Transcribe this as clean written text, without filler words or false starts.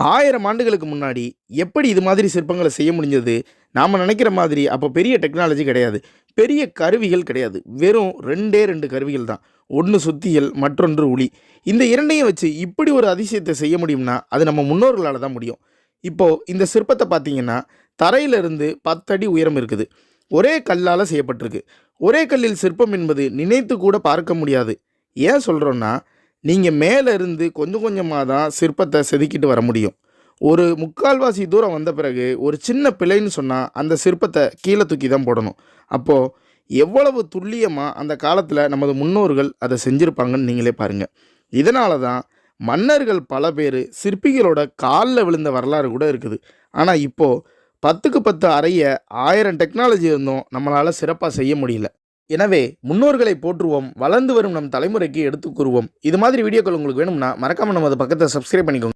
1000 ஆண்டுகளுக்கு முன்னாடி எப்படி இது மாதிரி சிற்பங்கள செய்ய முடிஞ்சது? நாம நெனைக்கிற மாதிரி அப்போ பெரிய டெக்னாலஜி கிடையாது. பெரிய கருவிகள் கிடையாது. வெறும் 2 கருவிகள் தான். ஒண்ணு சுத்தியல், மற்றொன்று உளி. இந்த 2யும் வச்சு இப்படி ஒரு அதிசயத்த செய்ய முடியும்னா, அது நம்ம முன்னோர்களால தான் முடியும். இப்போ இந்த சிற்பத்த பார்த்தீங்கன்னா, தரையிலிருந்து 10 அடி உயரம் இருக்குது. ஒரே கல்லால செய்யப்பட்டிருக்கு. ஒரே கல்லில் சிற்பம் என்பது நினைத்து கூட பார்க்க முடியாது. ஏன் சொல்றோம்னா, நீங்க மேல இருந்து கொஞ்சம் கொஞ்சமா தான் சிற்பத்த செதுக்கிட்டு வர முடியும். ஒரு 3/4 தூரம் வந்த பிறகு, ஒரு சின்ன பிழைன்னு சொன்னா, அந்த சிற்பத்த கீழ தூக்கி தான் போடணும். அப்போ எவ்வளவு துல்லியமா அந்த காலத்துல நமது முன்னோர்கள் அத செஞ்சிருப்பாங்கன்னு நீங்களே பாருங்க. இதனால தான் மன்னர்கள் பல பேரு சிற்பிகளோட கால்ல விழுந்த வரலாறு கூட இருக்குது. ஆனா இப்போ 10க்கு 10 அறைய 1000 டெக்னாலஜி இருந்தும் நம்மளால சிறப்பா செய்ய முடியல. எனவே முன்னோர்களை போற்றுவோம், வளர்ந்து வரும் நம் தலைமுறைக்கு எடுத்துக் கூறுவோம். இது மாதிரி வீடியோக்கள் உங்களுக்கு வேணும்னா மறக்காம நமது பக்கத்தை சப்ஸ்கிரைப் பண்ணிக்கோங்க.